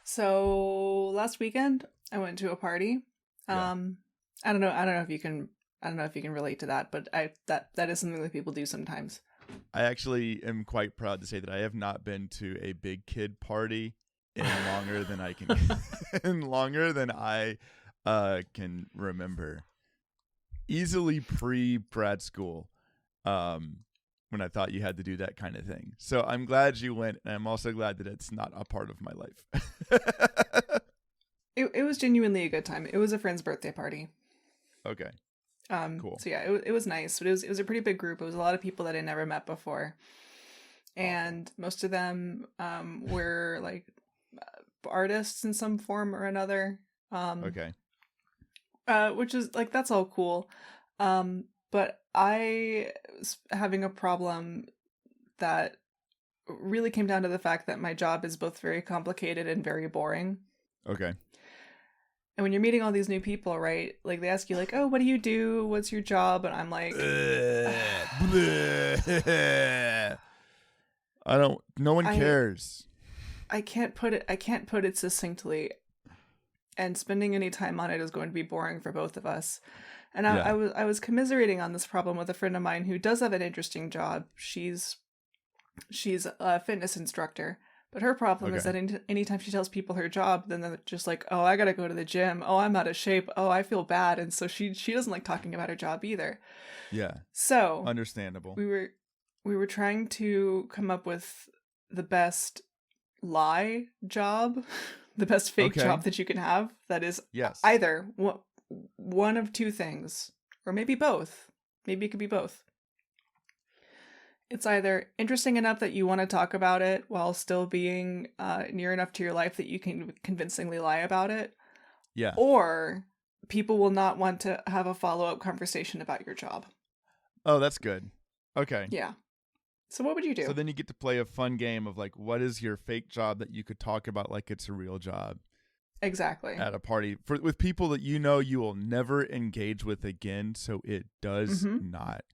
So last weekend I went to a party. Yeah. I don't know if you can relate to that, but that is something that people do sometimes. I actually am quite proud to say that I have not been to a big kid party in longer than I can in longer than I can remember. Easily pre grad school. When I thought you had to do that kind of thing. So I'm glad you went, and I'm also glad that it's not a part of my life. It was genuinely a good time. It was a friend's birthday party. Okay. Cool. So yeah, it was nice, but it was a pretty big group. It was a lot of people that I never met before, Awesome. and most of them were like artists in some form or another. Okay. Which is like that's all cool. But I was having a problem that really came down to the fact that my job is both very complicated and very boring. Okay. And when you're meeting all these new people, right? Like they ask you like, "Oh, what do you do? What's your job?" And I'm like, No one I cares. I can't put it succinctly, and spending any time on it is going to be boring for both of us. And Yeah. I was commiserating on this problem with a friend of mine who does have an interesting job. She's a fitness instructor, but her problem is Okay. that anytime she tells people her job, then they're just like, "Oh, I gotta go to the gym. Oh, I'm out of shape. Oh, I feel bad." And so she doesn't like talking about her job either. Yeah. So Understandable. we were trying to come up with the best lie job, the best fake Okay. job that you can have. That is Yes. either one of two things, or maybe both. Maybe it could be both. It's either interesting enough that you want to talk about it while still being near enough to your life that you can convincingly lie about it, Yeah. or people will not want to have a follow-up conversation about your job. Oh, that's good. Okay. Yeah. So what would you So do? then you get to play a fun game of like, what is your fake job that you could talk about like it's a real job Exactly. at a party with people that you will never engage with again. So it does Mm-hmm. not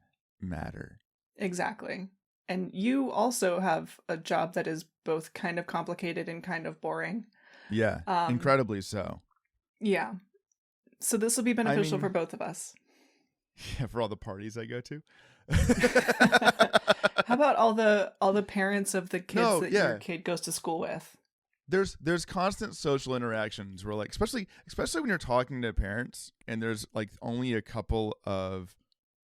matter. Exactly. And you also have a job that is both kind of complicated and kind of boring. Yeah. Um, Incredibly so. yeah. So this will be I beneficial for mean, both of us. yeah, for all the parties I go to. How about all the parents of the kids No, that your yeah. kid goes to school with? There's constant social interactions where like especially when you're talking to parents and there's like only a couple of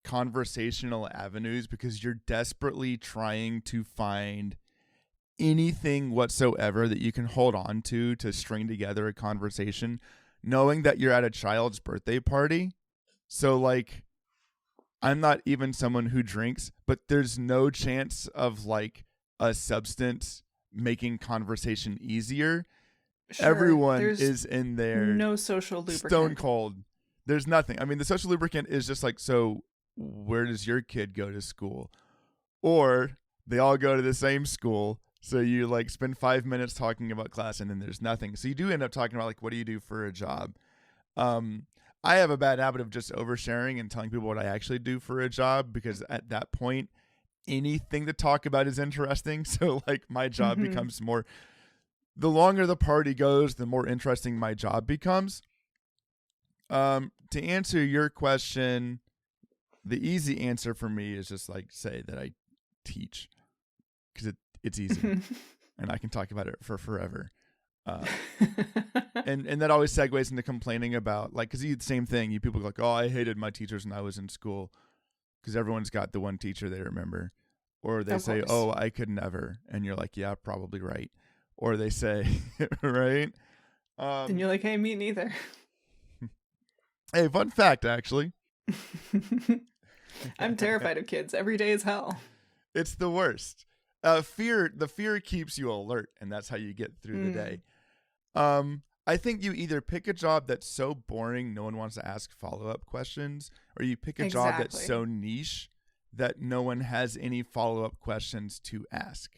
conversational avenues because you're desperately trying to find anything whatsoever that you can hold on to string together a conversation, knowing that you're at a child's birthday party. So like I'm not even someone who drinks, but there's no chance of like a substance making conversation easier. Sure, Everyone there's is in there no social stone lubricant. cold. There's nothing. I mean, the social lubricant is just like, so where does your kid go to school? Or they all go to the same school. So you like spend 5 minutes talking about class and then there's nothing. So you do end up talking about like, what do you do for a job? I have a bad habit of just oversharing and telling people what I actually do for a job because at that point, anything to talk about is interesting. So like my job Mm-hmm. becomes more, the longer the party goes, the more interesting my job becomes. To answer your question, the easy answer for me is just like say that I teach because it's easy and I can talk about it for forever. And that always segues into complaining about like, cause you the same thing. You people go like, oh, I hated my teachers when I was in school because everyone's got the one teacher they remember. Or they Of say, course. oh, I could never. And you're like, yeah, probably right. Or they say, right? And you're like, hey, me neither. Hey, fun fact, actually. I'm terrified of kids. Every day is hell. It's the worst. The fear keeps you alert, and that's how you get through the day. I think you either pick a job that's so boring no one wants to ask follow-up questions, or you pick a job that's so niche that no one has any follow-up questions to ask.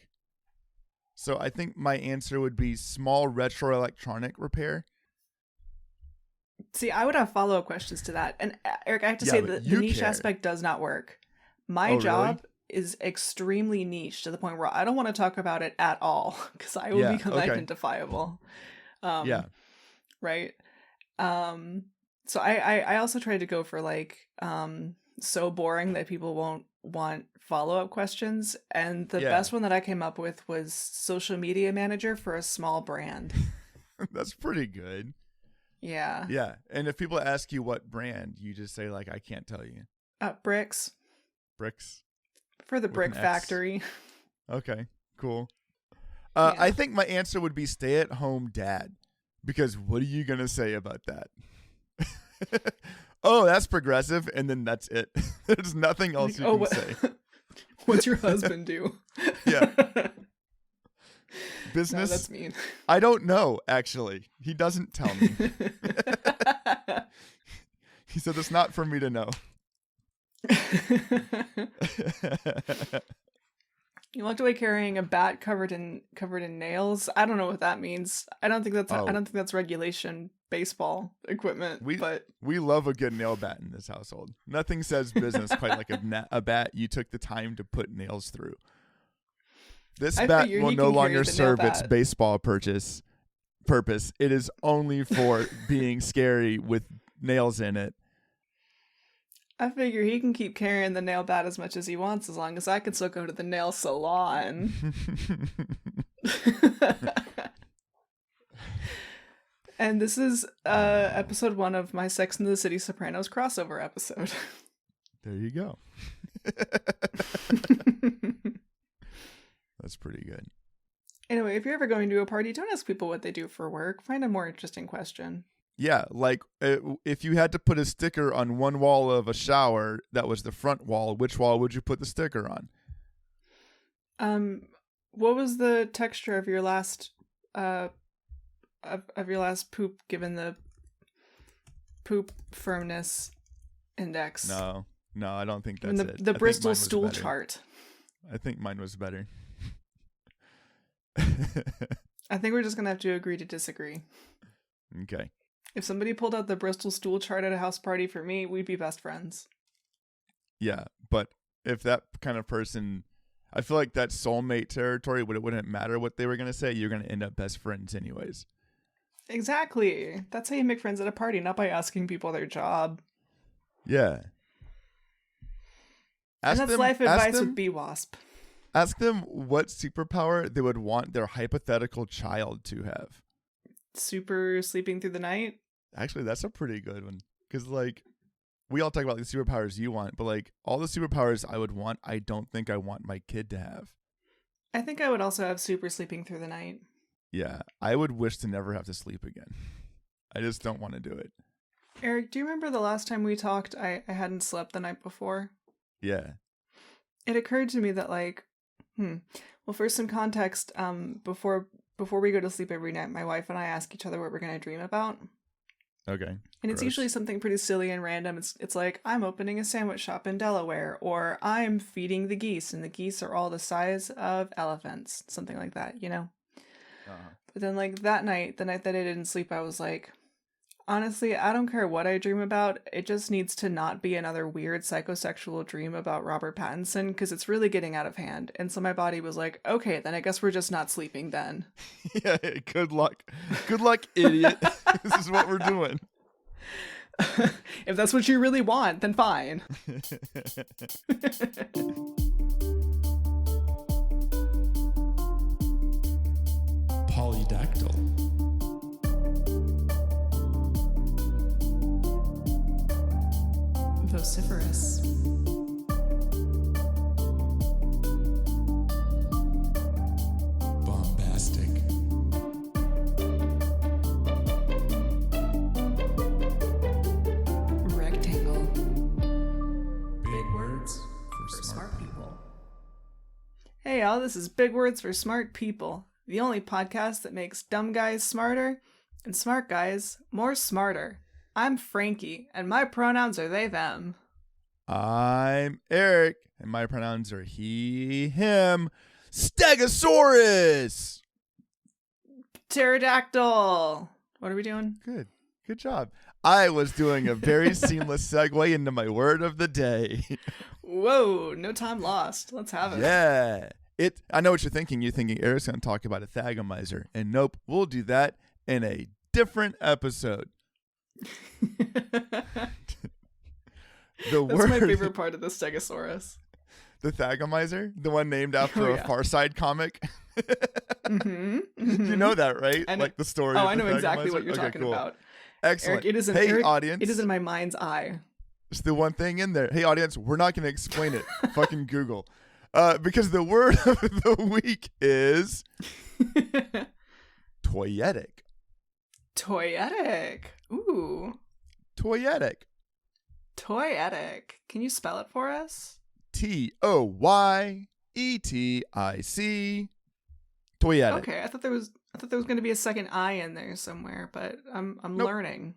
So I think my answer would be small retro electronic repair. See, I would have follow-up questions to that. And Eric, I have to Yeah, say but that the you niche care. aspect does not work. My Oh, really? job is extremely niche to the point where I don't want to talk about it at all because I will Yeah, become okay. identifiable. Yeah. Right. So I also tried to go for like so boring that people won't want follow-up questions, and the Yeah. best one that I came up with was social media manager for a small brand. That's pretty good. Yeah. Yeah. And if people ask you what brand, you just say like, I can't tell you. Bricks Bricks. for the With brick an X. factory. Okay, cool. Yeah. I think my answer would be stay-at-home dad, because what are you going to say about that? Oh, that's progressive, and then that's it. There's nothing else you can say. What's your husband do? Yeah. No, Business? that's mean. I don't know, actually. He doesn't tell me. He said it's not for me to know. You walked away carrying a bat covered in nails. I don't know what that means. I don't think that's regulation baseball equipment. But we love a good nail bat in this household. Nothing says business quite like a bat you took the time to put nails through. This bat will no longer serve its baseball purpose. It is only for being scary with nails in it. I figure he can keep carrying the nail bat as much as he wants, as long as I can still go to the nail salon. And this is episode 1 of my Sex and the City Sopranos crossover episode. There you go. That's pretty good. Anyway, if you're ever going to a party, don't ask people what they do for work. Find a more interesting question. Yeah, like if you had to put a sticker on one wall of a shower that was the front wall, which wall would you put the sticker on? What was the texture of your last of your last poop, given the poop firmness index? No, I don't think that's it. The Bristol stool chart. I think mine was better. I think we're just gonna have to agree to disagree. Okay. If somebody pulled out the Bristol stool chart at a house party for me, we'd be best friends. Yeah, but if that kind of person, I feel like that's soulmate territory, but it wouldn't matter what they were going to say. You're going to end up best friends anyways. Exactly. That's how you make friends at a party, not by asking people their job. Yeah. And that's life advice with BWASP. Ask them what superpower they would want their hypothetical child to have. Super sleeping through the night? Actually, that's a pretty good one. Because, like, we all talk about the superpowers you want, but, like, all the superpowers I would want, I don't think I want my kid to have. I think I would also have super sleeping through the night. Yeah, I would wish to never have to sleep again. I just don't want to do it. Eric, do you remember the last time we talked, I hadn't slept the night before? Yeah. It occurred to me that, like, well, for some context, before we go to sleep every night, my wife and I ask each other what we're going to dream about. Okay. And it's usually something pretty silly and random. It's like, I'm opening a sandwich shop in Delaware, or I'm feeding the geese, and the geese are all the size of elephants. Something like that, you know? Uh-huh. But then, like, that night, the night that I didn't sleep, I was like, honestly, I don't care what I dream about. It just needs to not be another weird psychosexual dream about Robert Pattinson, because it's really getting out of hand. And so my body was like, okay, then I guess we're just not sleeping then. Yeah, good luck. Good luck, idiot. This is what we're doing. If that's what you really want, then fine. Polydactyl. Vociferous. Bombastic. Rectangle. Big words For smart people. Hey y'all, this is Big Words for Smart People, the only podcast that makes dumb guys smarter and smart guys more smarter. I'm Frankie, and my pronouns are they, them. I'm Eric, and my pronouns are he, him. Stegosaurus! Pterodactyl! What are we doing? Good job. I was doing a very seamless segue into my word of the day. Whoa, no time lost. Let's have it. Yeah. I know what you're thinking. You're thinking Eric's going to talk about a thagomizer. And nope, we'll do that in a different episode. That's my favorite part of the Stegosaurus. The Thagomizer, the one named after a Far Side comic. You know that, right? Like the story. Oh, of I know the exactly Thagomizer? what you're talking about. Excellent. Eric, audience. It is in my mind's eye. It's the one thing in there. Hey, audience, we're not going to explain it. Fucking Google. Because the word of the week is toyetic. Toyetic. Ooh. Toyetic. Toyetic. Can you spell it for us? Toyetic. Toyetic. Okay, I thought there was going to be a second I in there somewhere, but I'm Nope. learning.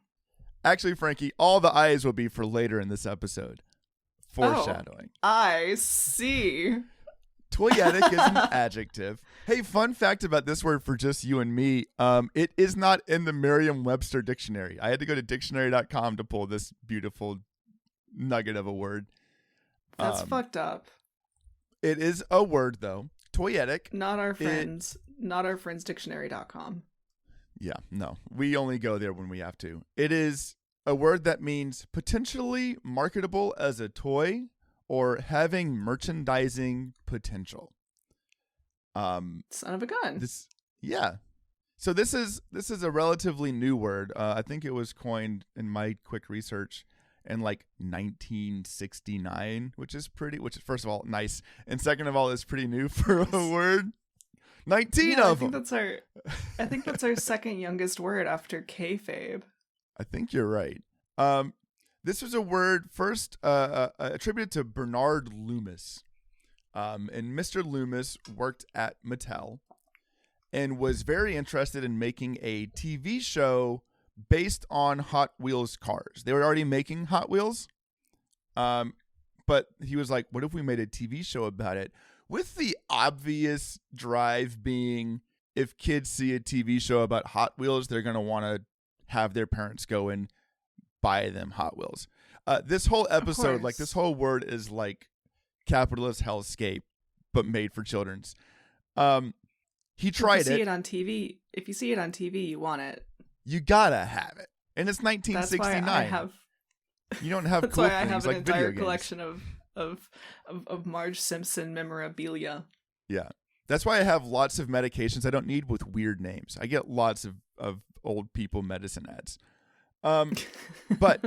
Actually, Frankie, all the I's will be for later in this episode. Foreshadowing. Oh, I see. Toyetic is an adjective. Hey, fun fact about this word for just you and me. It is not in the Merriam-Webster dictionary. I had to go to dictionary.com to pull this beautiful nugget of a word. That's fucked up. It is a word, though. Toyetic. Not our friends dictionary.com. Yeah, no. We only go there when we have to. It is a word that means potentially marketable as a toy or having merchandising potential. Son of a gun. So this is a relatively new word. I think it was coined in my quick research in like 1969, which is first of all nice, and second of all is pretty new for a word. 19 of them. I think that's our second youngest word after kayfabe. I think you're right. This was a word first attributed to Bernard Loomis. And Mr. Loomis worked at Mattel and was very interested in making a TV show based on Hot Wheels cars. They were already making Hot Wheels. But he was like, what if we made a TV show about it? With the obvious drive being, if kids see a TV show about Hot Wheels, they're going to want to have their parents go and buy them Hot Wheels. This whole episode, like this whole word is like capitalist hellscape, but made for children's. He tried it. If you see it on TV, you want it. You gotta have it. And it's 1969. That's why I have... You don't have That's cool why things I have an like entire video games. collection of Marge Simpson memorabilia. Yeah. That's why I have lots of medications I don't need with weird names. I get lots of old people medicine ads. But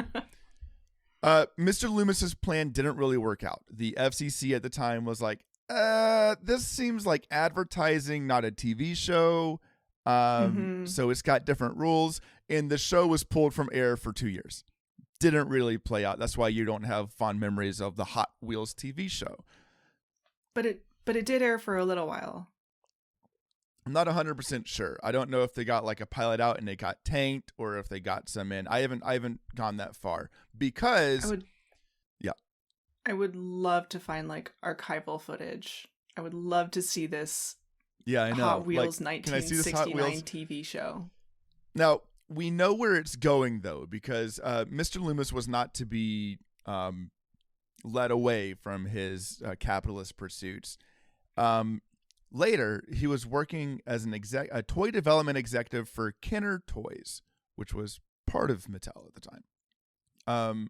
Mr. Loomis's plan didn't really work out. The FCC at the time was like, this seems like advertising, not a TV show. So it's got different rules. And the show was pulled from air for 2 years. Didn't really play out. That's why you don't have fond memories of the Hot Wheels TV show. But it did air for a little while. I'm not 100% sure. I don't know if they got like a pilot out and it got tanked or if they got some in. I haven't gone that far because I would love to find like archival footage. I would love to see this I know. Hot Wheels like, 1969 TV show. Now, we know where it's going though, because Mr. Loomis was not to be led away from his capitalist pursuits. Later, he was working as a toy development executive for Kenner Toys, which was part of Mattel at the time.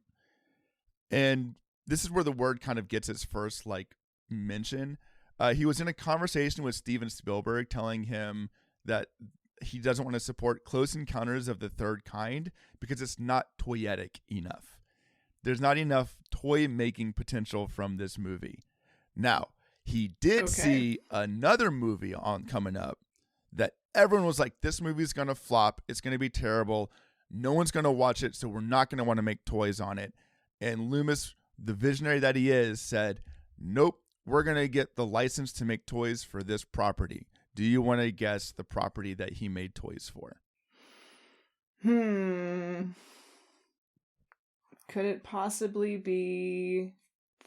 And this is where the word kind of gets its first like mention. He was in a conversation with Steven Spielberg telling him that he doesn't want to support Close Encounters of the Third Kind because it's not toyetic enough. There's not enough toy making potential from this movie. Now, he did see another movie coming up that everyone was like, this movie's going to flop. It's going to be terrible. No one's going to watch it, so we're not going to want to make toys on it. And Loomis, the visionary that he is, said, nope, we're going to get the license to make toys for this property. Do you want to guess the property that he made toys for? Could it possibly be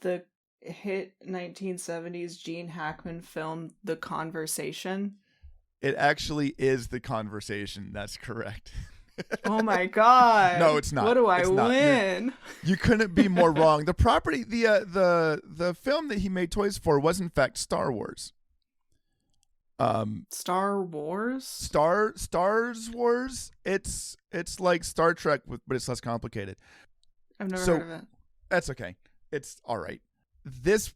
the hit 1970s Gene Hackman film, The Conversation? It actually is The Conversation. That's correct. Oh my god. No, it's not. What do I win? You couldn't be more wrong. The property, the film that he made toys for was in fact Star Wars. Star Wars? Stars Wars. It's like Star Trek, but it's less complicated. I've never heard of it. That's okay. It's all right. This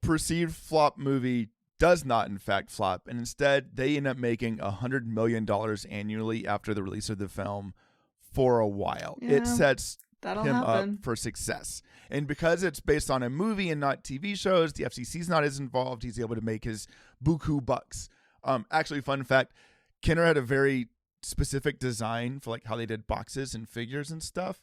perceived flop movie does not, in fact, flop, and instead they end up making $100 million annually after the release of the film for a while. Yeah, it sets him happen. up for success. And because it's based on a movie and not TV shows, the FCC's not as involved. He's able to make his buku bucks. Actually, fun fact, Kenner had a very specific design for like how they did boxes and figures and stuff.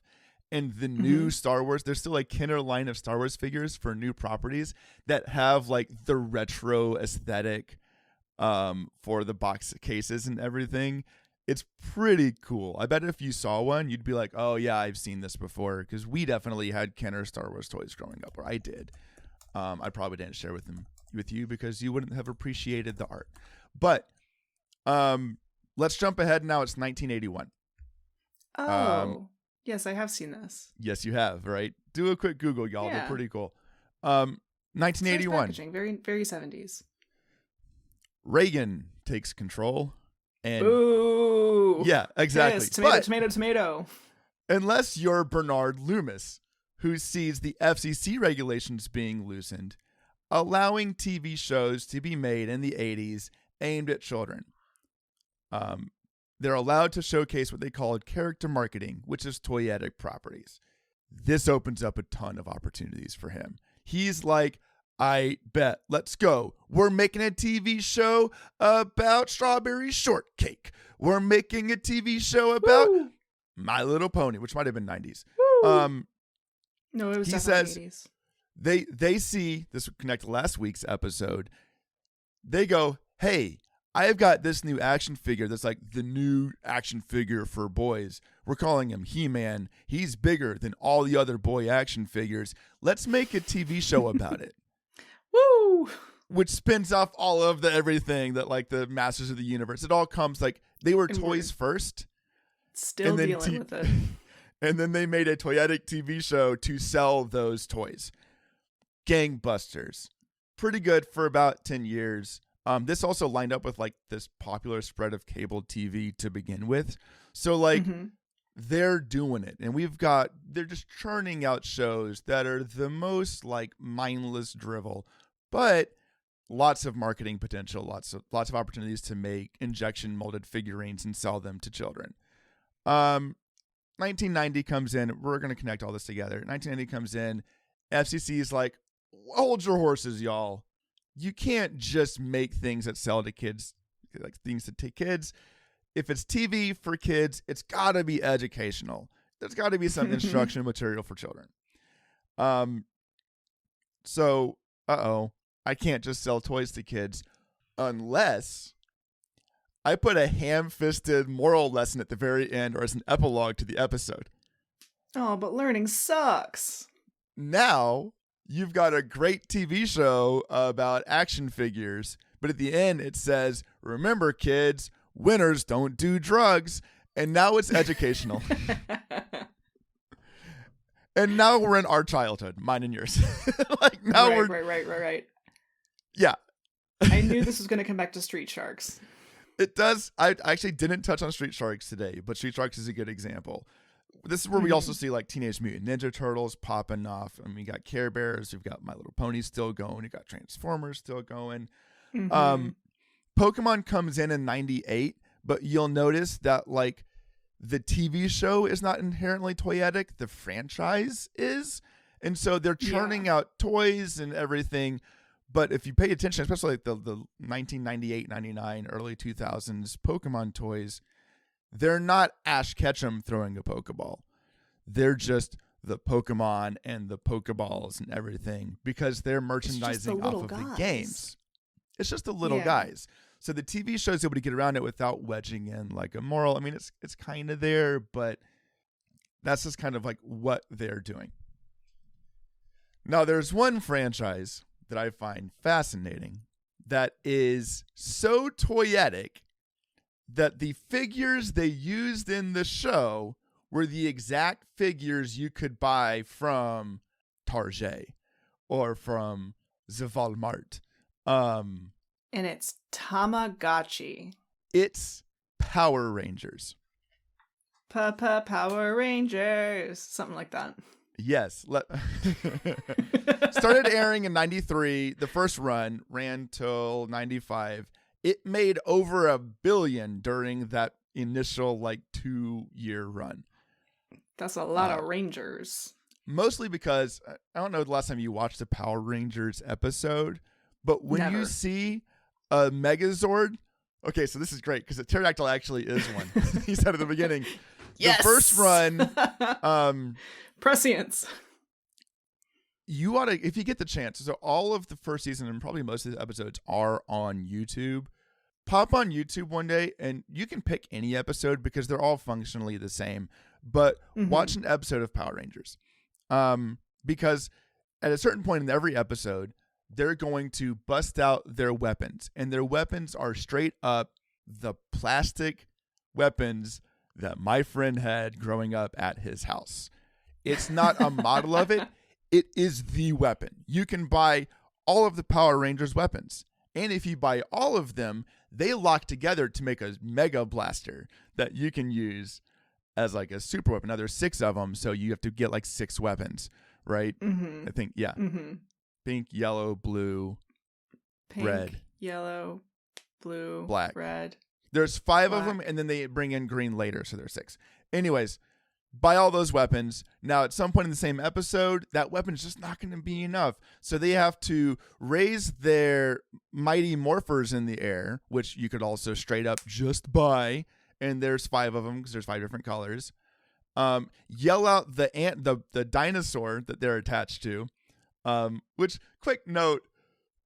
And the new Star Wars, there's still a Kenner line of Star Wars figures for new properties that have like the retro aesthetic for the box cases and everything. It's pretty cool. I bet if you saw one, you'd be like, oh, yeah, I've seen this before. Because we definitely had Kenner Star Wars toys growing up, or I did. I probably didn't share with you because you wouldn't have appreciated the art. But let's jump ahead now. It's 1981. Oh, yes, I have seen this. Yes, you have, right? Do a quick Google, y'all. Yeah. They're pretty cool. 1981. Packaging, very, very 70s. Reagan takes control. And ooh, yeah, exactly. Yes, tomato. Unless you're Bernard Loomis, who sees the FCC regulations being loosened, allowing TV shows to be made in the 80s aimed at children. They're allowed to showcase what they call character marketing, which is toyetic properties. This opens up a ton of opportunities for him. He's like, I bet. Let's go. We're making a TV show about strawberry shortcake. We're making a TV show about My Little Pony, which might have been 90s. No, it was he definitely says 80s. They see, this would connect to last week's episode. They go, hey, I've got this new action figure that's like the new action figure for boys. We're calling him He-Man. He's bigger than all the other boy action figures. Let's make a TV show about it. Woo! Which spins off all of the everything that like the Masters of the Universe. It all comes like they were toys first. Still dealing with it. And then they made a toyetic TV show to sell those toys. Gangbusters. Pretty good for about 10 years. This also lined up with like this popular spread of cable TV to begin with. So like they're doing it. And they're just churning out shows that are the most like mindless drivel. But lots of marketing potential, lots of opportunities to make injection molded figurines and sell them to children. 1990 comes in. We're going to connect all this together. 1990 comes in. FCC is like, hold your horses, y'all. You can't just make things that sell to kids, like things that take kids. If it's TV for kids, it's got to be educational. There's got to be some instruction material for children. So, I can't just sell toys to kids unless I put a ham-fisted moral lesson at the very end or as an epilogue to the episode. Oh, but learning sucks. Now, you've got a great TV show about action figures, but at the end it says, remember kids, winners don't do drugs. And now it's educational. And now we're in our childhood, mine and yours. Like now Right. Yeah. I knew this was going to come back to Street Sharks. It does. I actually didn't touch on Street Sharks today, but Street Sharks is a good example. This is where we also see like Teenage Mutant Ninja Turtles popping off. I mean, we got Care Bears, we've got My Little Pony still going, we got Transformers still going. Pokemon comes in 98, but you'll notice that like the TV show is not inherently toyetic, the franchise is. And so they're churning out toys and everything. But if you pay attention, especially like the 1998, 99, early 2000s Pokemon toys, they're not Ash Ketchum throwing a Pokeball. They're just the Pokemon and the Pokeballs and everything because they're merchandising off of the games. It's just the little guys. So the TV show is able to get around it without wedging in like a moral. I mean, it's kind of there, but that's just kind of like what they're doing. Now, there's one franchise that I find fascinating that is so toyetic that the figures they used in the show were the exact figures you could buy from Target or from the Walmart. And it's Tamagotchi. It's Power Rangers. Power Rangers. Something like that. Yes. Started airing in 93. The first run ran till 95. It made over $1 billion during that initial 2-year run. That's a lot of Rangers. Mostly because I don't know the last time you watched a Power Rangers episode, but when Never. you see a Megazord, okay, so this is great because the pterodactyl actually is one. He said at the beginning. Yes. The first run, prescience. You ought to, if you get the chance. So all of the first season and probably most of the episodes are on YouTube. Pop on YouTube one day and you can pick any episode because they're all functionally the same. But watch an episode of Power Rangers. Because at a certain point in every episode, they're going to bust out their weapons. And their weapons are straight up the plastic weapons that my friend had growing up at his house. It's not a model of it. It is the weapon. You can buy all of the Power Rangers weapons. And if you buy all of them, they lock together to make a mega blaster that you can use as a super weapon. Now there's 6 of them, so you have to get 6 weapons, right? I think, yeah. Pink, yellow, blue, Pink, red, yellow, blue, black, red. There's 5 of them, and then they bring in green later, so there's 6. Anyways, buy all those weapons. Now, at some point in the same episode, that weapon's just not going to be enough. So they have to raise their mighty morphers in the air, which you could also straight up just buy. And there's 5 of them because there's 5 different colors. Yell out the dinosaur that they're attached to. Which, quick note,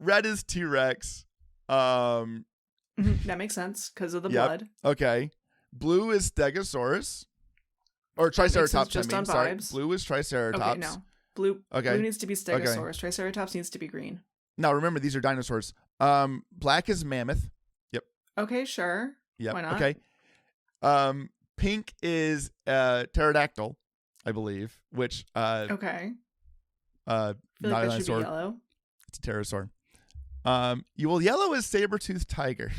red is T-Rex. That makes sense because of the blood. Okay. Blue is Stegosaurus. Or Triceratops, just I mean. on Sorry. vibes. Blue is Triceratops. Okay, no. Blue needs to be Stegosaurus. Triceratops needs to be green. Now, remember, these are dinosaurs. Black is Mammoth. Yep. Okay, sure. Yep. Why not? Okay. Pink is pterodactyl, I believe, which okay. I feel like not a that should be dinosaur. yellow. It's a pterosaur. Yellow is saber-toothed tiger.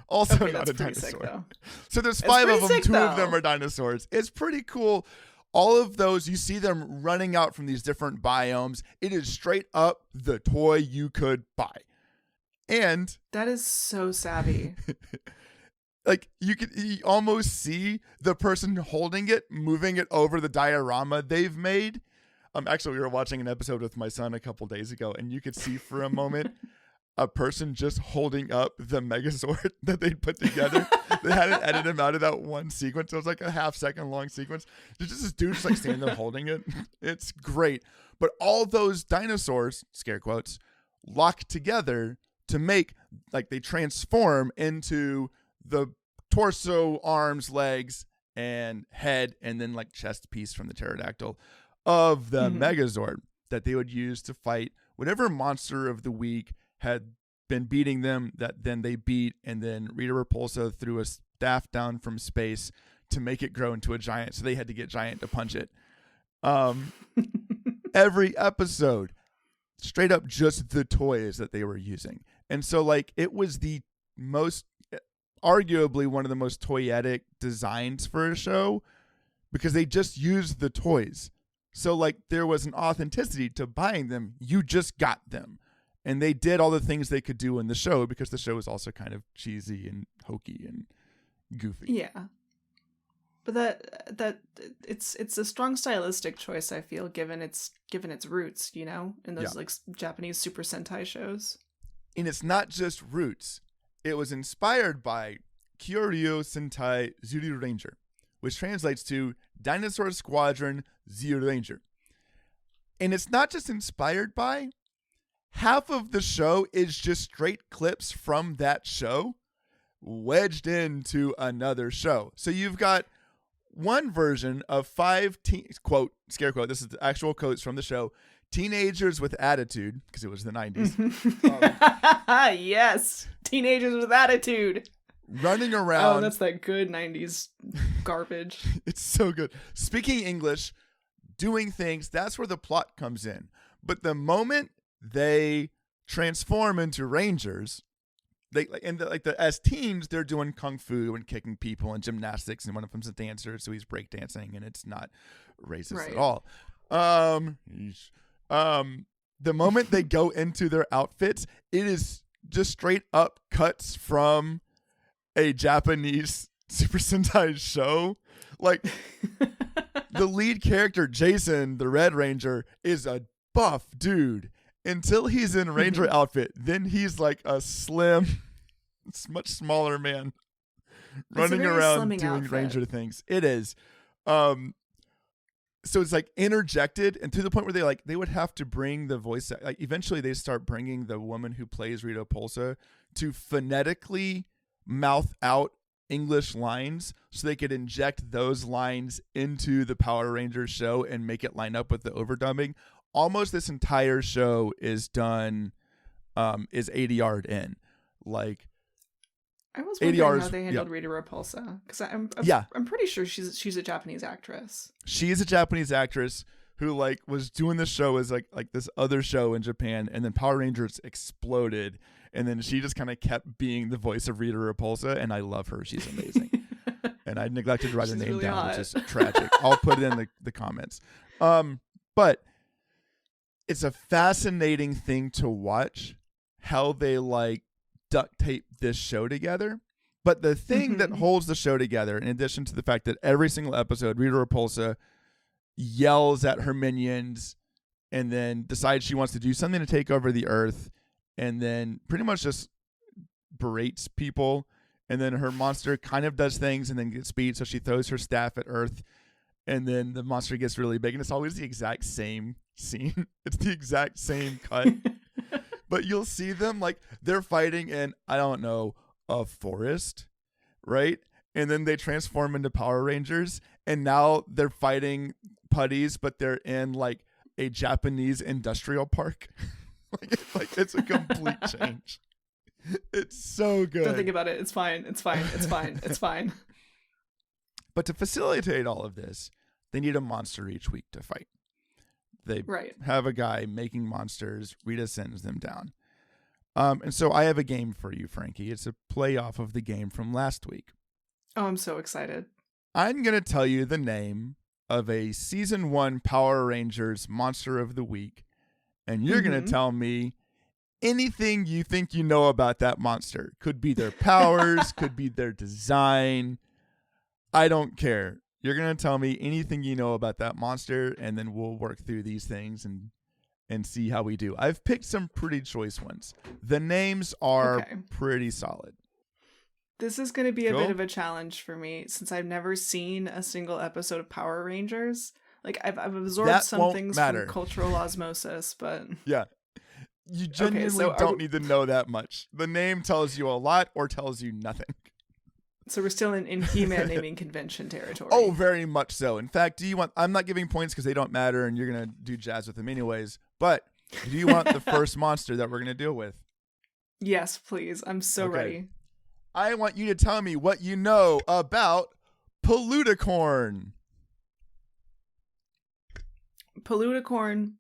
Also okay, not a pretty dinosaur. Sick, though. So there's 5 of them, sick, 2 though. of them are dinosaurs. It's pretty cool. All of those, you see them running out from these different biomes. It is straight up the toy you could buy. And that is so savvy. you almost see the person holding it, moving it over the diorama they've made. Actually, we were watching an episode with my son a couple days ago, and you could see for a moment a person just holding up the Megazord that they'd put together. They hadn't edited him out of that one sequence. It was like a half-second long sequence. There's just this dude just standing there holding it. It's great. But all those dinosaurs, scare quotes, lock together to make, they transform into the torso, arms, legs, and head, and then chest piece from the pterodactyl of the Megazord that they would use to fight whatever monster of the week had been beating them, that then they beat, and then Rita Repulsa threw a staff down from space to make it grow into a giant, so they had to get Giant to punch it. Every episode, straight up just the toys that they were using. And so it was the most, arguably one of the most toyetic designs for a show because they just used the toys. So there was an authenticity to buying them. You just got them. And they did all the things they could do in the show because the show is also kind of cheesy and hokey and goofy. Yeah. But that it's a strong stylistic choice, I feel, given its roots, in those Japanese Super Sentai shows. And it's not just roots. It was inspired by Kyoryu Sentai Zuru Ranger, which translates to Dinosaur Squadron Zuru Ranger. And it's not just inspired by, half of the show is just straight clips from that show wedged into another show. So you've got one version of 5 quote, scare quote, this is the actual quotes from the show, teenagers with attitude, because it was the 90s. Yes, teenagers with attitude. Running around. Oh, that's that good 90s garbage. It's so good. Speaking English, doing things, that's where the plot comes in. But the moment they transform into Rangers, they as teens, they're doing kung fu and kicking people and gymnastics, and one of them's a dancer, so he's breakdancing, and it's not racist at all. The moment they go into their outfits, it is just straight up cuts from a Japanese Super Sentai show. Like the lead character, Jason, the Red Ranger, is a buff dude until he's in Ranger outfit. Then he's like a slim, much smaller man running around doing outfit. Ranger things. It is. So it's like interjected, and to the point where they would have to bring the voice. Like eventually, they start bringing the woman who plays Rita Repulsa to phonetically mouth out English lines, so they could inject those lines into the Power Rangers show and make it line up with the overdubbing. Almost this entire show is done, is ADR'd in. Like, I was wondering how they handled Rita Repulsa, because I'm pretty sure she's a Japanese actress. She is a Japanese actress who like was doing this show as like this other show in Japan, and then Power Rangers exploded, and then she just kind of kept being the voice of Rita Repulsa, and I love her. She's amazing. And I neglected to write her name really down, hot. Which is tragic. I'll put it in the comments. But it's a fascinating thing to watch how they like duct tape this show together. But the thing that holds the show together, in addition to the fact that every single episode Rita Repulsa yells at her minions and then decides she wants to do something to take over the earth, and then pretty much just berates people, and then her monster kind of does things and then gets speed, so she throws her staff at earth, and then the monster gets really big, and it's always the exact same scene. It's the exact same cut. But you'll see them like they're fighting in, I don't know, a forest, right? And then they transform into Power Rangers, and now they're fighting putties, but they're in like a Japanese industrial park. like it's a complete change. It's so good. Don't think about it. It's fine. It's fine. It's fine. It's fine. But to facilitate all of this, they need a monster each week to fight. They have a guy making monsters. Rita sends them down. And so I have a game for you, Frankie. It's a play off of the game from last week. Oh, I'm so excited. I'm going to tell you the name of a season 1 Power Rangers Monster of the Week. And you're going to tell me anything you think you know about that monster. Could be their powers, could be their design. I don't care. You're going to tell me anything you know about that monster, and then we'll work through these things and see how we do. I've picked some pretty choice ones. The names are pretty solid. This is going to be a bit of a challenge for me, since I've never seen a single episode of Power Rangers. Like, I've absorbed some things from cultural osmosis, but... Yeah. You genuinely don't need to know that much. The name tells you a lot or tells you nothing. So we're still in He-Man naming convention territory. Oh, very much so. In fact, I'm not giving points because they don't matter and you're going to do jazz with them anyways, but do you want the first monster that we're going to deal with? Yes, please. I'm so ready. I want you to tell me what you know about Poluticorn. Poluticorn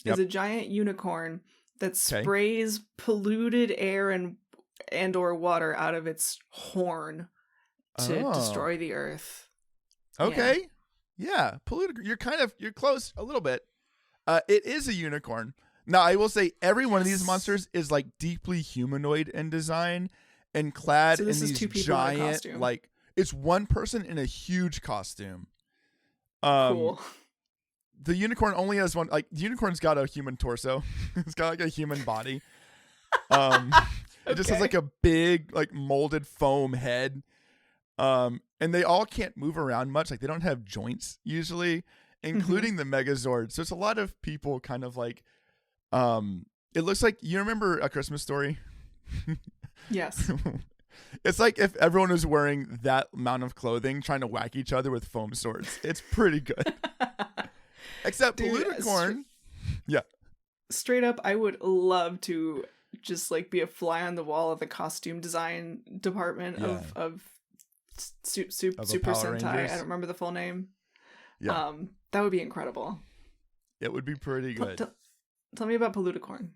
is a giant unicorn that sprays polluted air and or water out of its horn to destroy the earth. Okay. Yeah. Poluticorn. You're close a little bit. It is a unicorn. Now, I will say every one of these monsters is like deeply humanoid in design and clad in these giant, like, it's one person in a huge costume. Cool. The unicorn only has one, like, the unicorn's got a human torso. It's got like a human body. It just has like a big, like, molded foam head. And they all can't move around much. Like, they don't have joints usually, including the Megazord. So it's a lot of people kind of like, it looks like, you remember A Christmas Story? Yes. It's like if everyone was wearing that amount of clothing trying to whack each other with foam swords. It's pretty good. Except Poluticorn. Straight up, I would love to just like be a fly on the wall of the costume design department of Super Sentai. I don't remember the full name. Yeah. That would be incredible. It would be pretty good. Tell me about Poluticorn.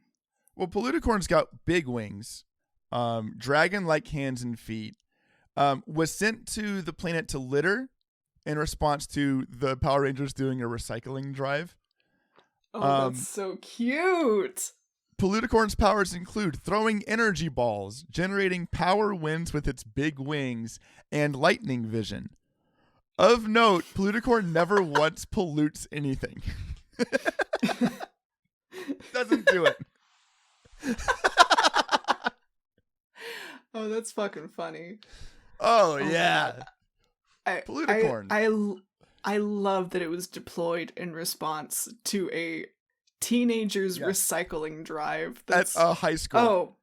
Well, Poluticorn's got big wings. dragon-like hands and feet, was sent to the planet to litter in response to the Power Rangers doing a recycling drive. Oh, that's so cute. Poluticorn's powers include throwing energy balls, generating power winds with its big wings, and lightning vision. Of note, Poluticorn never once pollutes anything. Doesn't do it. Oh, that's fucking funny. Oh yeah. Poluticorn. I love that it was deployed in response to a teenagers recycling drive. That's a high school. Oh,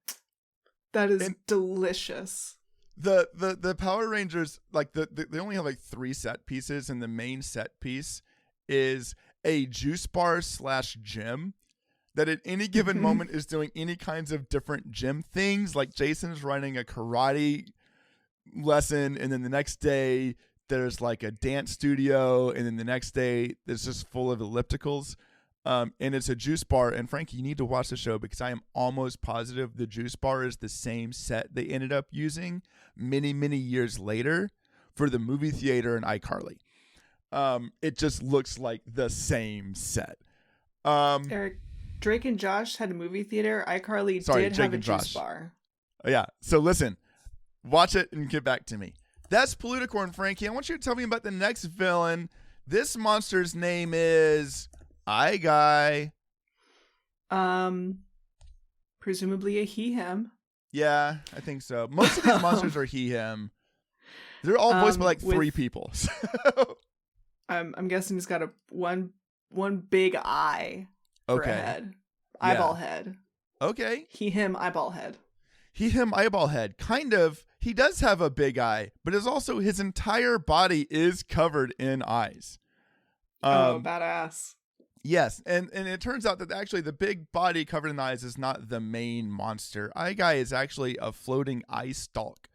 that is delicious. The Power Rangers, like they only have like 3 set pieces, and the main set piece is a juice bar / gym that at any given moment is doing any kinds of different gym things. Like Jason's running a karate lesson, and then the next day there's like a dance studio, and then the next day it's just full of ellipticals. And it's a juice bar. And Frankie, you need to watch the show because I am almost positive the juice bar is the same set they ended up using many, many years later for the movie theater in iCarly. It just looks like the same set. Eric, Drake and Josh had a movie theater. iCarly did have a juice bar. Yeah. So listen, watch it and get back to me. That's Poluticorn, Frankie. I want you to tell me about the next villain. This monster's name is Guy. Presumably a he/him. Yeah, I think so. Most of these monsters are he/him. They're all voiced by like 3 people. I'm guessing he's got one big eye for a head. Eyeball head. Okay. He/him eyeball head. He/him eyeball head. Kind of. He does have a big eye, but it's also his entire body is covered in eyes. Badass. Yes, and it turns out that actually the big body covered in eyes is not the main monster. Guy is actually a floating eye stalk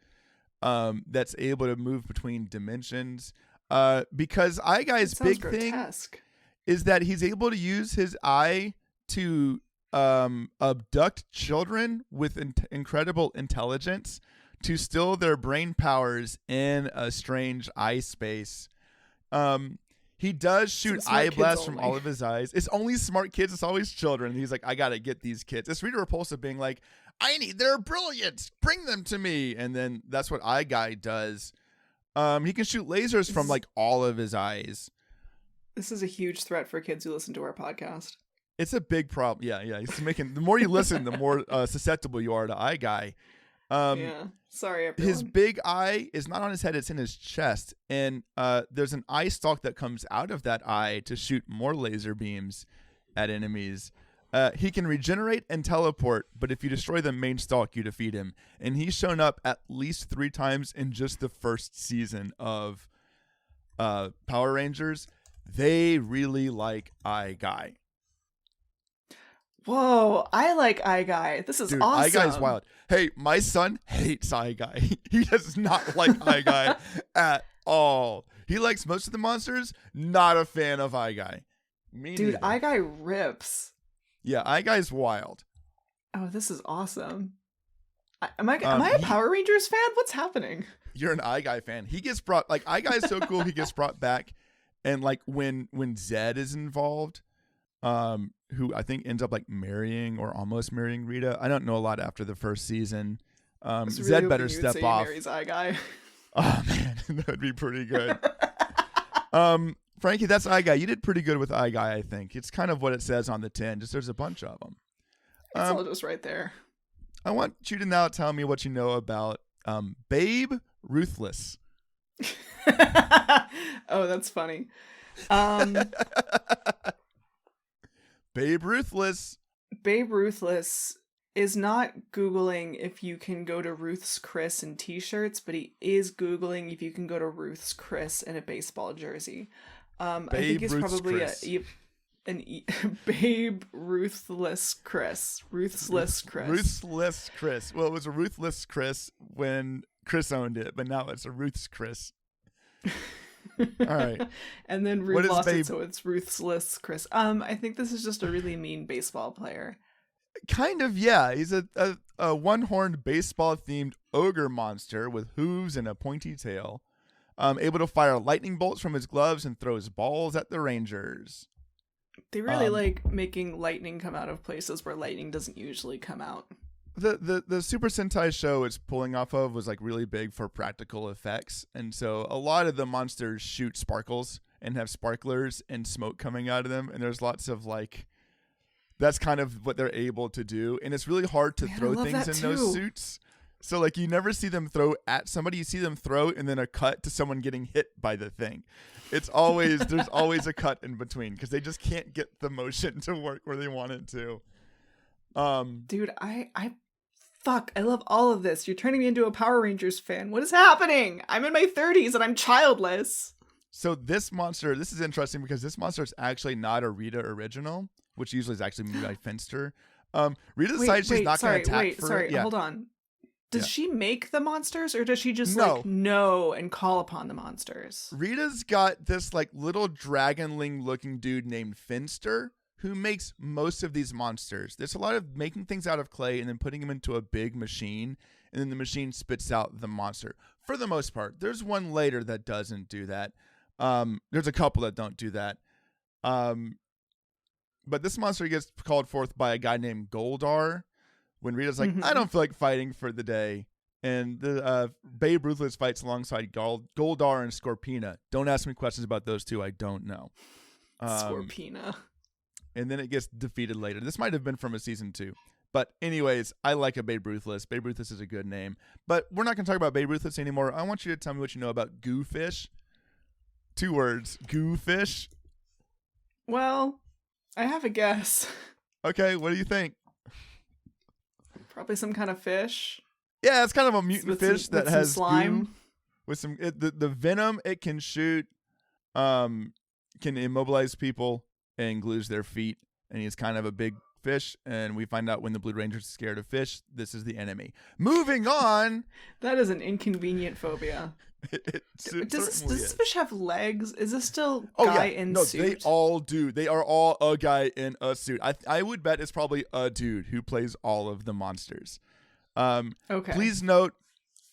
that's able to move between dimensions. Because Guy's big grotesque. thing is that he's able to use his eye to abduct children with incredible intelligence to steal their brain powers in a strange eye space. He does shoot eye blasts from all of his eyes. It's only smart kids. It's always children. He's like, I got to get these kids. It's Rita Repulsa being like, I need their brilliance. Bring them to me. And then that's what Guy does. He can shoot lasers from like all of his eyes. This is a huge threat for kids who listen to our podcast. It's a big problem. Yeah. He's making, the more you listen, the more susceptible you are to Guy. Sorry, everyone. His big eye is not on his head, it's in his chest. And there's an eye stalk that comes out of that eye to shoot more laser beams at enemies. He can regenerate and teleport, but if you destroy the main stalk, you defeat him. And he's shown up at least 3 times in just the first season of Power Rangers. They really like Guy. Whoa, I like Guy. This is awesome. Guy's wild. Hey, my son hates Guy. He does not like Guy at all. He likes most of the monsters. Not a fan of Guy. Dude, Guy rips. Yeah, Guy's wild. Oh, this is awesome. Am I a Power Rangers fan? What's happening? You're an Guy fan. He gets brought, like, Guy's so cool, he gets brought back. And, like, when Zed is involved, who I think ends up like marrying or almost marrying Rita. I don't know a lot after the first season. Zed better step off. He marries Guy. Oh man, that would be pretty good. Frankie, that's Guy. You did pretty good with Guy, I think. It's kind of what it says on the tin. Just there's a bunch of them. It's all just right there. I want you to now tell me what you know about Babe Ruthless. Oh, that's funny. Babe Ruthless. Babe Ruthless is not Googling if you can go to Ruth's Chris in t-shirts, but he is Googling if you can go to Ruth's Chris in a baseball jersey. I think he's Ruth's probably Chris. Babe Ruthless Chris. Ruthless Chris. Ruthless Chris. Well, it was a Ruthless Chris when Chris owned it, but now it's a Ruth's Chris. All right. And then Ruth lost it, so it's Ruthless Chris. I think this is just a really mean baseball player. Kind of, yeah. He's a one-horned baseball-themed ogre monster with hooves and a pointy tail. Able to fire lightning bolts from his gloves and throws balls at the Rangers. They really like making lightning come out of places where lightning doesn't usually come out. The Super Sentai show it's pulling off of was like really big for practical effects, and so a lot of the monsters shoot sparkles and have sparklers and smoke coming out of them, and there's lots of like that's kind of what they're able to do, and it's really hard to throw things in those suits. So like you never see them throw at somebody, you see them throw and then a cut to someone getting hit by the thing. It's always there's always a cut in between because they just can't get the motion to work where they want it to. Dude, I love all of this. You're turning me into a Power Rangers fan. What is happening? I'm in my 30s and I'm childless. So this is interesting because this monster is actually not a Rita original, which usually is actually made by Finster. Rita decides she's not going to attack hold on. Does she make the monsters or does she just like know and call upon the monsters? Rita's got this like little dragonling looking dude named Finster who makes most of these monsters. There's a lot of making things out of clay and then putting them into a big machine, and then the machine spits out the monster. For the most part, there's one later that doesn't do that. There's a couple that don't do that. But this monster gets called forth by a guy named Goldar when Rita's like, I don't feel like fighting for the day. And the Babe Ruthless fights alongside Goldar and Scorpina. Don't ask me questions about those two. I don't know. Scorpina. And then it gets defeated later. This might have been from a season 2. But anyways, I like a Babe Ruthless. Babe Ruthless is a good name. But we're not going to talk about Babe Ruthless anymore. I want you to tell me what you know about Goofish. 2 words. Goofish. Well, I have a guess. Okay, what do you think? Probably some kind of fish. Yeah, it's kind of a mutant fish that has slime. goo with some the venom it can shoot can immobilize people and glues their feet, and he's kind of a big fish, and we find out when the Blue Ranger's scared of fish, this is the enemy. Moving on. That is an inconvenient phobia. Does this fish have legs? Is this still guy in suit? They all do. They are all a guy in a suit. I would bet it's probably a dude who plays all of the monsters. Okay. Please note,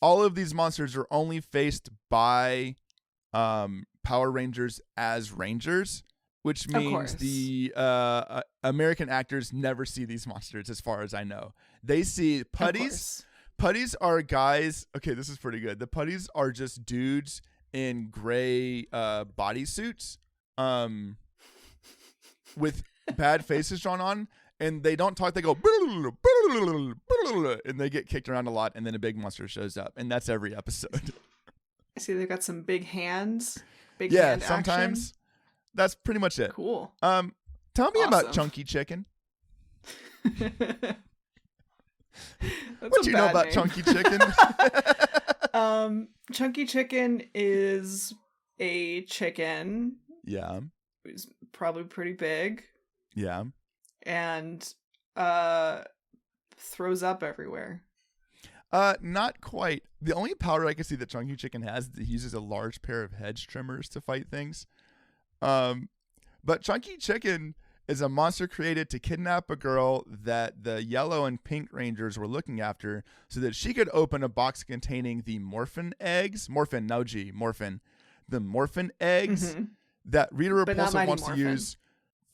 all of these monsters are only faced by Power Rangers as Rangers, which means the American actors never see these monsters, as far as I know. They see putties. Putties are guys. Okay, this is pretty good. The putties are just dudes in gray bodysuits with bad faces drawn on, and they don't talk. They go and they get kicked around a lot, and then a big monster shows up, and that's every episode. I see they've got some big hands. Hand sometimes. Action. That's pretty much it. Cool. Tell me about Chunky Chicken. What do you know about Chunky Chicken? Chunky Chicken is a chicken. Yeah. Who's probably pretty big. Yeah. And throws up everywhere. Not quite. The only power I can see that Chunky Chicken has is that he uses a large pair of hedge trimmers to fight things. But Chunky Chicken is a monster created to kidnap a girl that the Yellow and Pink Rangers were looking after so that she could open a box containing the morphin eggs. The morphin eggs that Rita Repulsa wants to use.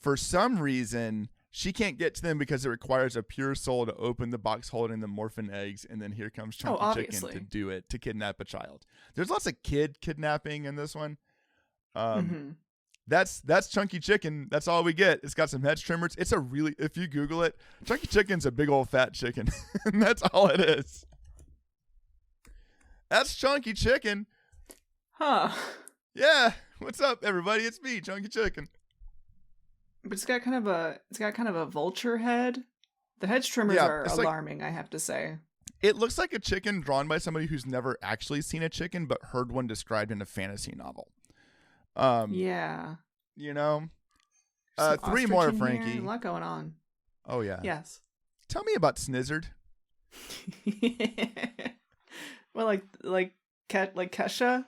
For some reason, she can't get to them because it requires a pure soul to open the box holding the morphin eggs, and then here comes Chunky Chicken to do it, to kidnap a child. There's lots of kid kidnapping in this one. That's Chunky Chicken. That's all we get. It's got some hedge trimmers. It's if you Google it, Chunky Chicken's a big old fat chicken. And that's all it is. That's Chunky Chicken. Huh. Yeah. What's up, everybody? It's me, Chunky Chicken. But it's got kind of a vulture head. The hedge trimmers are alarming, I have to say. It looks like a chicken drawn by somebody who's never actually seen a chicken but heard one described in a fantasy novel. Yeah. You know? Some 3 more, Frankie. Here. A lot going on. Oh, yeah. Yes. Tell me about Snizzard. Well, like Kesha?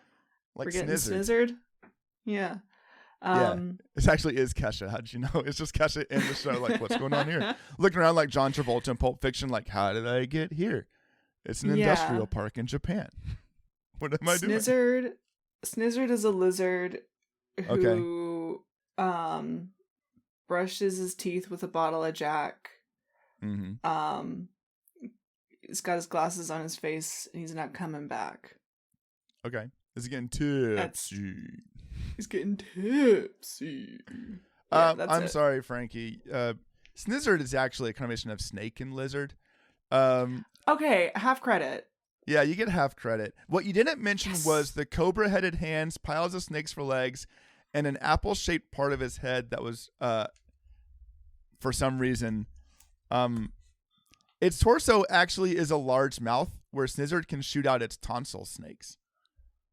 Like We're getting Snizzard. Snizzard? Yeah. It actually is Kesha. How did you know? It's just Kesha in the show. Like, what's going on here? Looking around like John Travolta in Pulp Fiction. Like, how did I get here? It's an industrial park in Japan. What am I doing? Snizzard is a lizard who brushes his teeth with a bottle of Jack. Mm-hmm. He's got his glasses on his face and he's not coming back. Okay. Is he getting tipsy? He's getting tipsy. I'm sorry, Frankie. Snizzard is actually a combination of snake and lizard. Okay, half credit. Yeah, you get half credit. What you didn't mention was the cobra-headed hands, piles of snakes for legs, and an apple-shaped part of his head that was, for some reason, its torso actually is a large mouth where Snizzard can shoot out its tonsil snakes,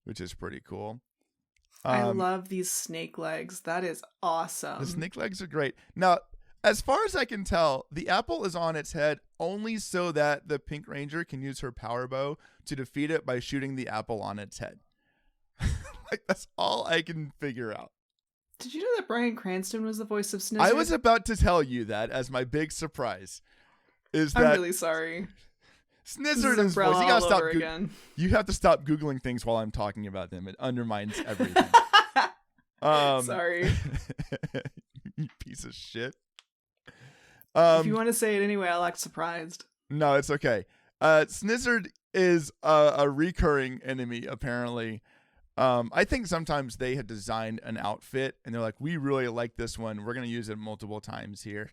which is pretty cool. I love these snake legs. That is awesome. The snake legs are great. Now, as far as I can tell, the apple is on its head only so that the Pink Ranger can use her power bow to defeat it by shooting the apple on its head. Like, that's all I can figure out. Did you know that Bryan Cranston was the voice of Snizzard? I was about to tell you that as my big surprise. I'm really sorry. Snizzard is voice. You gotta stop. You have to stop Googling things while I'm talking about them. It undermines everything. Sorry. You piece of shit. If you want to say it anyway, I'll act surprised. No, it's okay. Snizzard is a recurring enemy, apparently. I think sometimes they had designed an outfit and they're like, we really like this one. We're going to use it multiple times here.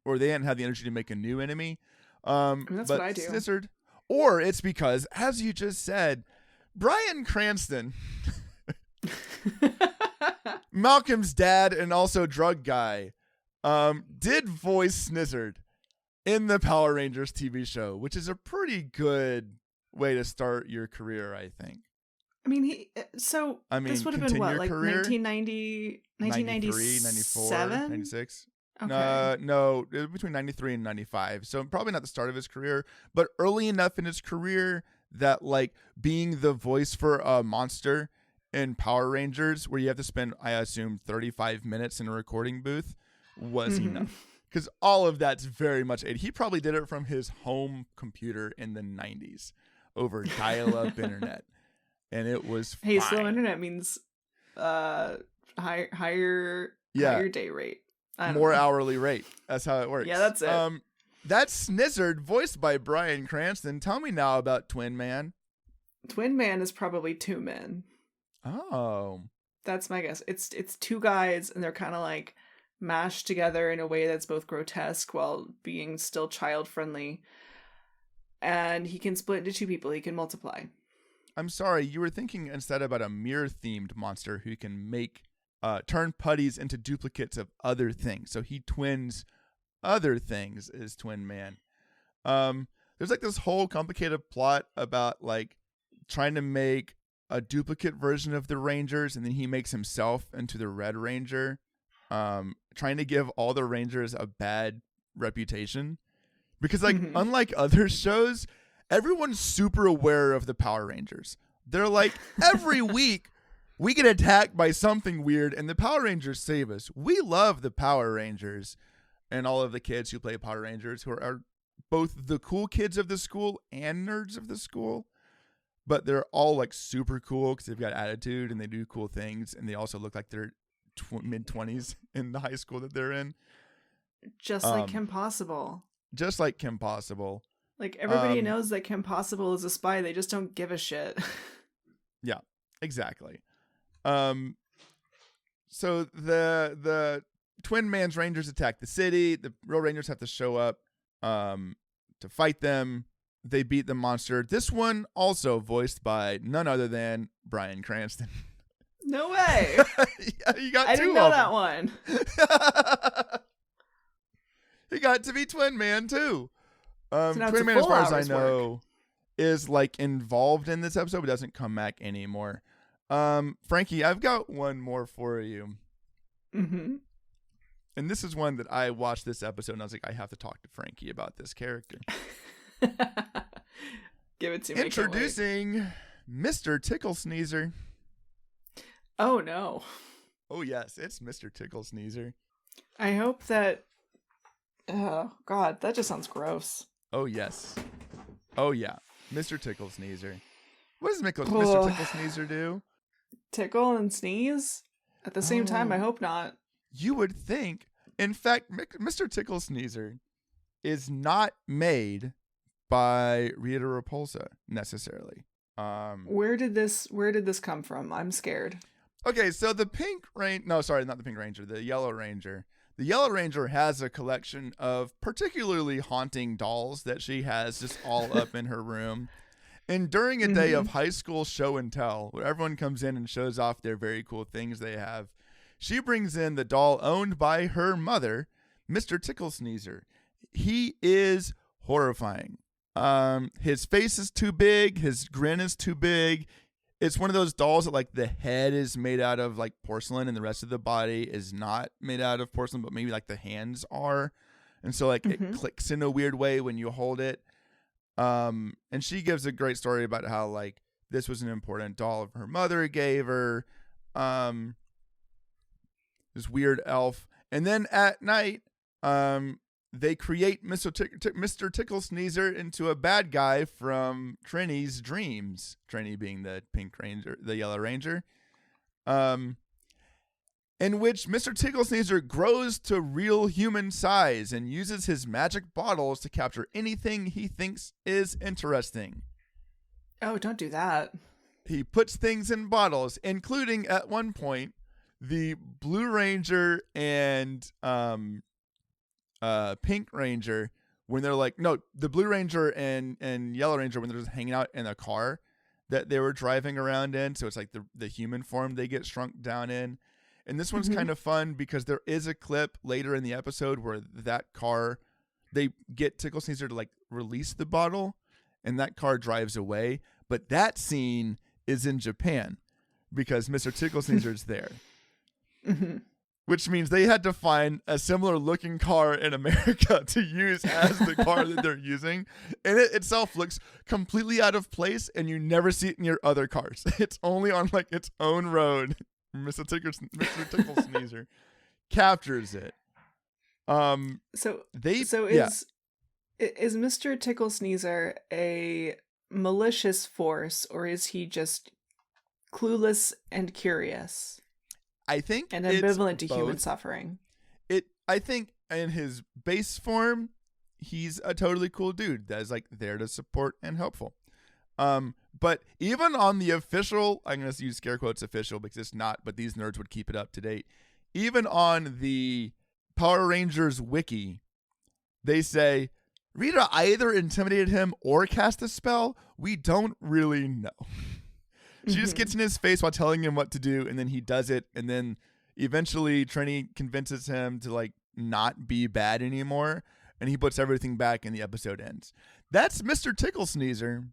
Or they didn't have the energy to make a new enemy. That's what I do. Snizzard, or it's because, as you just said, Bryan Cranston, Malcolm's dad and also drug guy, did voice Snizzard in the Power Rangers TV show, which is a pretty good way to start your career, I think. I mean, this would have been what, like 1990, 1993, 94, 96? Okay. No, it was between 93 and 95. So probably not the start of his career, but early enough in his career that, like, being the voice for a monster in Power Rangers, where you have to spend, I assume, 35 minutes in a recording booth, was enough. Because all of that's very much he probably did it from his home computer in the 90s over dial-up internet. And it was fine. Slow internet means higher day rate. More hourly rate. That's how it works. Yeah, that's it. That's Snizzard, voiced by Bryan Cranston. Tell me now about Twin Man. Twin Man is probably two men. Oh. That's my guess. It's two guys, and they're kind of like mashed together in a way that's both grotesque while being still child-friendly. And he can split into two people. He can multiply. I'm sorry. You were thinking instead about a mirror-themed monster who can make turn putties into duplicates of other things. So he twins other things as Twin Man. There's like this whole complicated plot about like trying to make a duplicate version of the Rangers, and then he makes himself into the Red Ranger, trying to give all the Rangers a bad reputation. Because like unlike other shows, everyone's super aware of the Power Rangers. They're like, every week we get attacked by something weird, and the Power Rangers save us. We love the Power Rangers and all of the kids who play Power Rangers, who are both the cool kids of the school and nerds of the school. But they're all like super cool because they've got attitude and they do cool things, and they also look like they're mid-20s in the high school that they're in. Just like Kim Possible. Just like Kim Possible. Like, everybody knows that Kim Possible is a spy. They just don't give a shit. Yeah, exactly. So the Twin Man's Rangers attack the city. The real Rangers have to show up to fight them. They beat the monster. This one also voiced by none other than Bryan Cranston. No way. Yeah, you got I two didn't know of that them. one. He got to be Twin Man too. So Twin Man, as far as I know, is like involved in this episode, but doesn't come back anymore. Frankie, I've got one more for you. Mm-hmm. And this is one that I watched this episode and I was like, I have to talk to Frankie about this character. Give it to me. Introducing Mr. Ticklesneezer. Oh no. Oh, yes, it's Mr. Ticklesneezer. I hope that... Oh, God, that just sounds gross. Oh, yes. Oh, yeah. Mr. Ticklesneezer. What does Mr. Oh. Ticklesneezer do? Tickle and sneeze? At the same time, I hope not. You would think. In fact, Mr. Ticklesneezer is not made by Rita Repulsa necessarily. Where did this come from? I'm scared. Okay, so the Yellow Ranger. The Yellow Ranger has a collection of particularly haunting dolls that she has just all up in her room. And during a day of high school show and tell, where everyone comes in and shows off their very cool things they have, she brings in the doll owned by her mother, Mr. Ticklesneezer. He is horrifying. His face is too big. His grin is too big. It's one of those dolls that like the head is made out of like porcelain and the rest of the body is not made out of porcelain, but maybe like the hands are. And so like it clicks in a weird way when you hold it. And she gives a great story about how like this was an important doll her mother gave her. This weird elf. And then at night, they create Mr. Ticklesneezer into a bad guy from Trini's dreams. Trini being the Pink Ranger, the Yellow Ranger. In which Mr. Ticklesneezer grows to real human size and uses his magic bottles to capture anything he thinks is interesting. Oh, don't do that. He puts things in bottles, including at one point the Blue Ranger and Pink Ranger, when they're like, no, the Blue Ranger and Yellow Ranger, when they're just hanging out in a car that they were driving around in. So it's like the human form they get shrunk down in. And this one's kind of fun because there is a clip later in the episode where that car, they get Ticklesneezer to like release the bottle and that car drives away. But that scene is in Japan because Mr. Ticklesneezer is there. Which means they had to find a similar looking car in America to use as the car that they're using. And it itself looks completely out of place and you never see it in your other cars. It's only on like its own road. Mr. Ticklesneezer captures it. Is Mr. Ticklesneezer a malicious force or is he just clueless and curious? I think and ambivalent to human suffering. I think in his base form, he's a totally cool dude that is like there to support and helpful. But even on the official, I'm going to use scare quotes official because it's not, but these nerds would keep it up to date. Even on the Power Rangers wiki, they say Rita either intimidated him or cast a spell. We don't really know. She just gets in his face while telling him what to do, and then he does it, and then eventually Trini convinces him to like not be bad anymore, and he puts everything back and the episode ends. That's Mr. Ticklesneezer.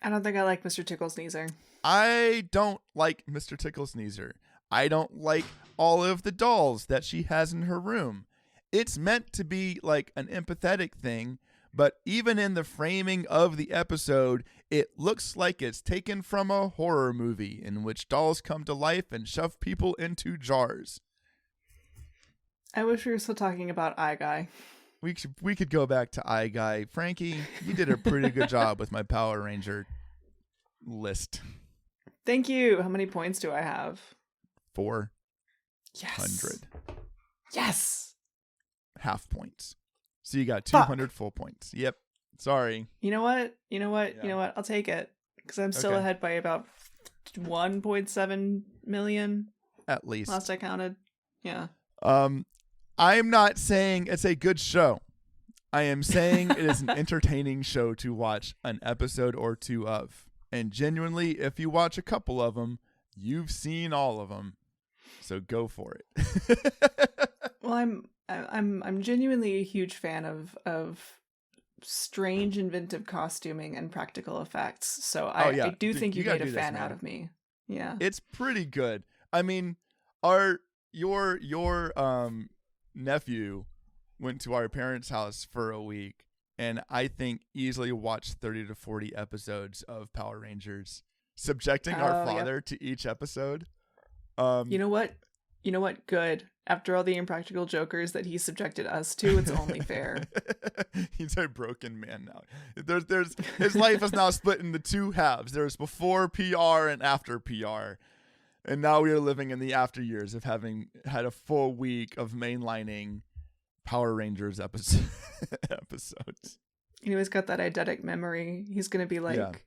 I don't think I like Mr. Ticklesneezer. I don't like Mr. Ticklesneezer. I don't like all of the dolls that she has in her room. It's meant to be like an empathetic thing, but even in the framing of the episode, it looks like it's taken from a horror movie in which dolls come to life and shove people into jars. I wish we were still talking about Eye Guy. We could go back to Eye Guy. Frankie, you did a pretty good job with my Power Ranger list. Thank you. How many points do I have? 400. Yes. Half points. So you got 200 full points. Yep. Sorry. You know what? I'll take it because I'm still ahead by about 1.7 million. At least. Last I counted. Yeah. I'm not saying it's a good show. I am saying it is an entertaining show to watch an episode or two of. And genuinely, if you watch a couple of them, you've seen all of them. So go for it. Well, I'm genuinely a huge fan of strange inventive costuming and practical effects. So I do think you made a fan out of me. Yeah. It's pretty good. I mean, your nephew went to our parents' house for a week and I think easily watched 30 to 40 episodes of Power Rangers, subjecting our father to each episode. You know what? Good. After all the impractical jokers that he subjected us to, it's only fair. He's a broken man now. There's his life is now split into two halves. There's before PR and after PR. And now we are living in the after years of having had a full week of mainlining Power Rangers episodes. He always got that eidetic memory. He's gonna be like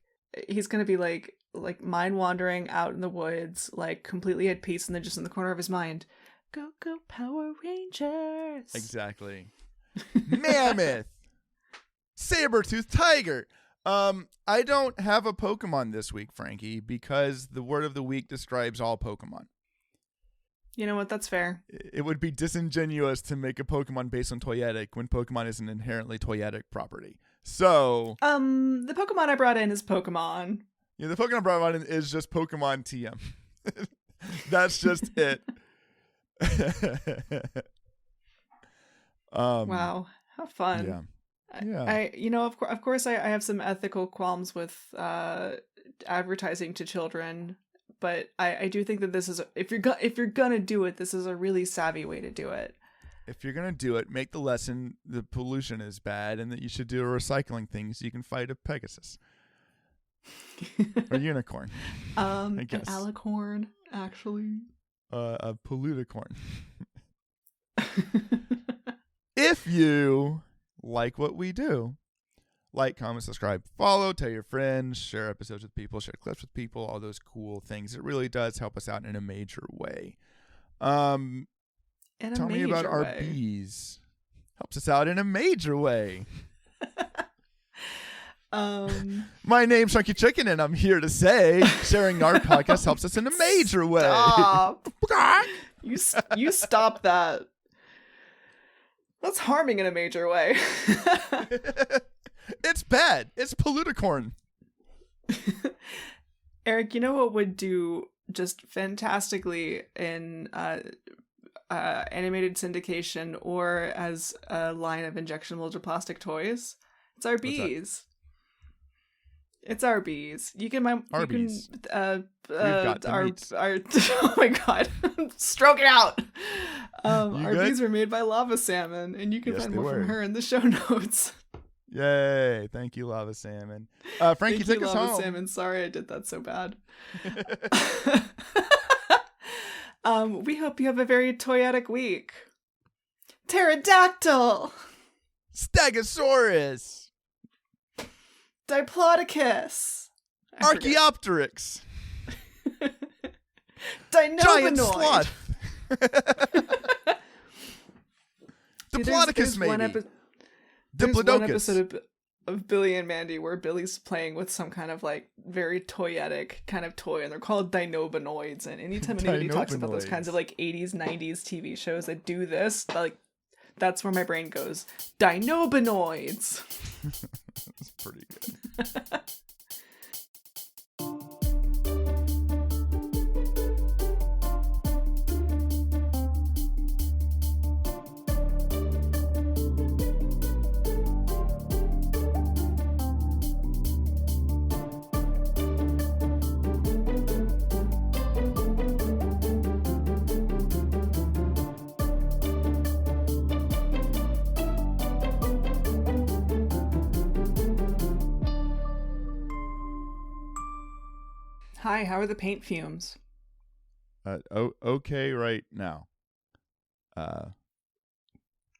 mind wandering out in the woods, like completely at peace, and then just in the corner of his mind, go Power Rangers. Exactly. Mammoth, saber-toothed tiger. I don't have a Pokemon this week, Frankie, because the word of the week describes all Pokemon. You know what? That's fair. It would be disingenuous to make a Pokemon based on Toyetic when Pokemon is an inherently Toyetic property. So, the Pokemon I brought in is Pokemon. Yeah, the Pokemon I brought in is just Pokemon TM. That's just it. Wow, how fun. Yeah. Of course I have some ethical qualms with advertising to children, but I do think that this is if you're gonna do it, this is a really savvy way to do it. If you're gonna do it, make the lesson the pollution is bad and that you should do a recycling thing so you can fight a Pegasus. Or unicorn. I guess. An alicorn, actually. A polluticorn. If you like what we do, like, comment, subscribe, follow, tell your friends, share episodes with people, share clips with people, all those cool things. It really does help us out in a major way. Tell me about our bees. Helps us out in a major way. My name's Chunky Chicken, and I'm here to say sharing our podcast helps us in a major way. Stop. You stop that. That's harming in a major way. It's bad. It's polluticorn. Eric, you know what would do just fantastically in animated syndication or as a line of injectionable plastic toys? It's our bees. It's our bees. You can bees. We've got our oh my god, stroke it out. Our bees were made by Lava Salmon, and you can find more from her in the show notes. Yay! Thank you, Lava Salmon. Frankie, take us home. Lava Salmon. Sorry, I did that so bad. We hope you have a very toyetic week. Pterodactyl. Stegosaurus. Diplodocus. Archaeopteryx. Dinobanoid. Giant sloth. Diplodocus, maybe. There's one episode of Billy and Mandy where Billy's playing with some kind of like very toyetic kind of toy, and they're called Dinobanoids. And anytime anybody talks about those kinds of like 80s, 90s TV shows that do this, like that's where my brain goes. Dinobanoids. That's pretty good. Hi, how are the paint fumes? Okay right now.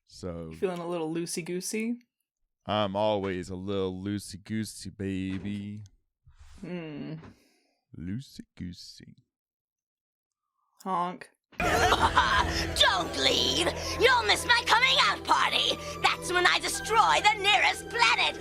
So feeling a little loosey-goosey? I'm always a little loosey-goosey, baby. Loosey-goosey. Honk. Don't leave! You'll miss my coming out party! That's when I destroy the nearest planet!